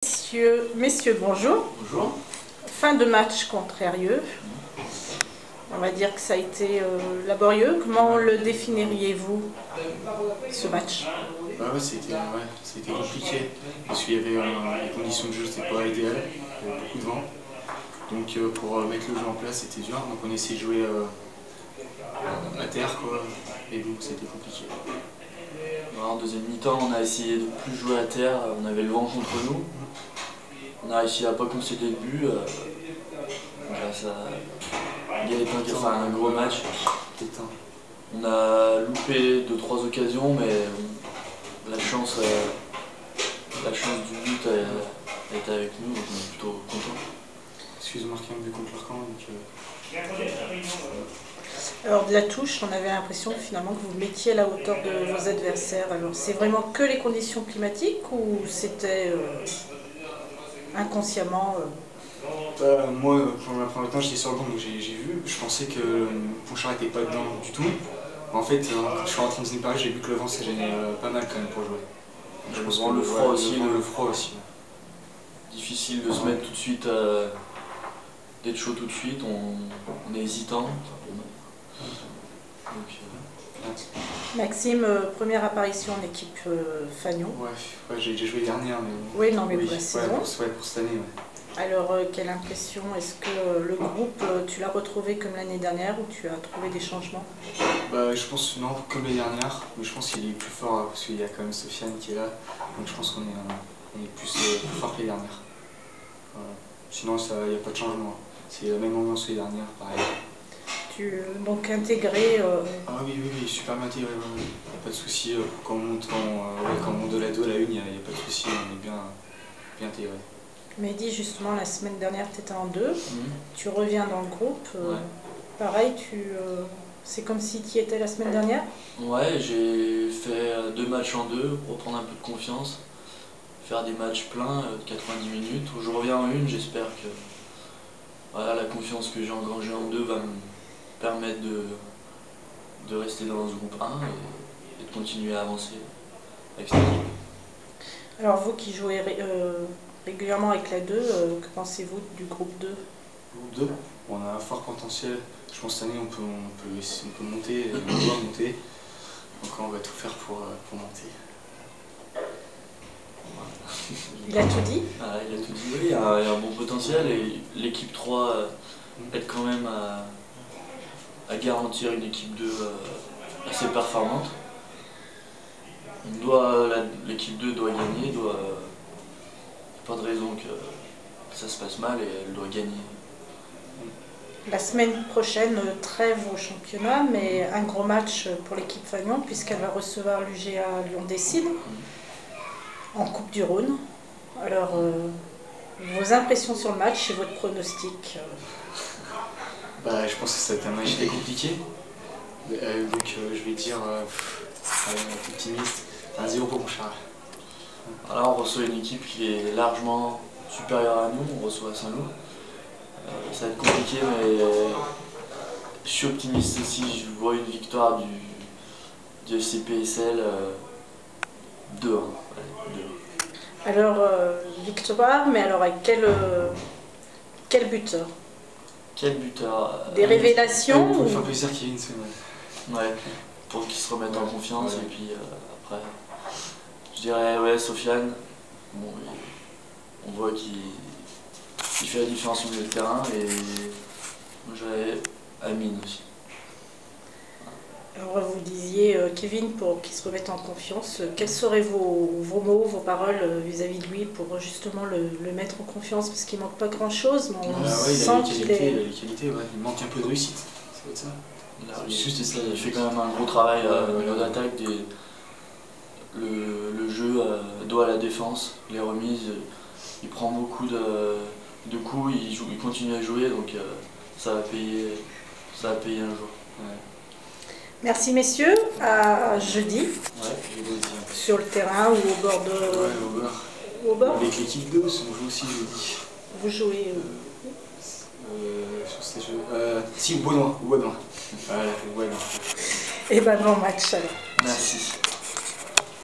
Messieurs, bonjour. Bonjour. Fin de match contre Eyrieux. On va dire que ça a été laborieux. Comment le définiriez-vous, ce match? C'était compliqué parce qu'il y avait les conditions de jeu n'étaient pas idéales, il y avait beaucoup de vent. Donc pour mettre le jeu en place c'était dur, donc on essayait de jouer à terre quoi, et donc c'était compliqué. En deuxième mi-temps, on a essayé de plus jouer à terre, on avait le vent contre nous. On a réussi à pas concéder de but grâce à Gaëtan qui a fait un gros match. On a loupé 2-3 occasions, mais la chance du but a été avec nous, donc on est plutôt content. Excuse moi, marqué un but contre leur camp. Alors de la touche, on avait l'impression finalement que vous mettiez à la hauteur de vos adversaires. Alors c'est vraiment que les conditions climatiques ou c'était inconsciemment Moi, pour la première temps, j'étais sur le banc, donc j'ai vu. Je pensais que Ponchard n'était pas dedans du tout. En fait, quand je suis rentré en deuxième période, j'ai vu que le vent ça gênait pas mal quand même pour jouer. Je pense que le froid aussi. Ouais. Difficile de se mettre tout de suite, d'être chaud tout de suite, on est hésitant. Maxime, première apparition en équipe Fagnon. Ouais, j'ai joué dernière. Mais... Oui, non, mais pour la saison. Pour cette année, ouais. Alors, quelle impression? Est-ce que le groupe, tu l'as retrouvé comme l'année dernière ou tu as trouvé des changements? Je pense, non, comme l'année dernière, mais je pense qu'il est plus fort parce qu'il y a quand même Sofiane qui est là, donc je pense qu'on est plus fort que l'année dernière. Voilà. Sinon, il n'y a pas de changement. C'est la même ambiance que l'année dernière, pareil. Donc intégré Ah oui, super bien intégré, il n'y a pas de souci. Quand on monte de la 2 à la 1, il n'y a pas de souci, on est bien intégré. Mehdi, justement, la semaine dernière, tu étais en 2, tu reviens dans le groupe. Pareil, c'est comme si tu y étais la semaine dernière? Ouais, j'ai fait 2 matchs en 2 pour prendre un peu de confiance, faire des matchs pleins de 90 minutes. Où je reviens en 1, j'espère que voilà, la confiance que j'ai engrangée en 2 va me permettre de rester dans ce groupe 1 et de continuer à avancer avec cette équipe. Alors vous qui jouez régulièrement avec la 2, que pensez-vous du groupe 2? Groupe 2, on a un fort potentiel. Je pense que cette année on peut monter, on doit monter. Donc on va tout faire pour monter. Il a tout dit? Il a tout dit, oui, il y a un bon potentiel et l'équipe 3 aide quand même à garantir une équipe 2 assez performante. L'équipe 2 doit gagner, pas de raison que ça se passe mal et elle doit gagner. La semaine prochaine, trêve au championnat, mais un gros match pour l'équipe Fagnon puisqu'elle va recevoir l'UGA Lyon-Décide en Coupe du Rhône. Alors, vos impressions sur le match et votre pronostic? Je pense que ça va être un match très compliqué. Donc je vais dire optimiste, 1-0 pour Ponchard. Alors on reçoit une équipe qui est largement supérieure à nous, on reçoit Saint-Loup. Ça va être compliqué, mais je suis optimiste aussi, je vois une victoire du FCPSL 2-1. Alors, victoire, mais alors avec quel buteur? Quel buteur? Des révélations pour faire plaisir Kevin, c'est vrai. Ouais, pour qu'il se remette en confiance et puis après, je dirais Sofiane. Bon, on voit qu'il fait la différence au milieu de terrain et moi j'aurais Amine aussi. Alors vous disiez Kevin pour qu'il se remette en confiance. Quels seraient vos mots, vos paroles vis-à-vis de lui pour justement le mettre en confiance? Parce qu'il ne manque pas grand-chose, mais on sent qu'il est... Il a les qualités, il manque un peu de réussite, ça va être ça. Il fait quand même un gros travail au milieu d'attaque, le jeu dos à la défense, les remises, il prend beaucoup de coups, il continue à jouer, donc ça va payer un jour. Ouais. Merci messieurs, à jeudi, sur le terrain ou au bord de... Au bord. Avec l'équipe 2, on joue aussi jeudi. Vous jouez sur ces jeux. Si, au Baudouin. Voilà, au Baudouin. Et bon match alors. Merci.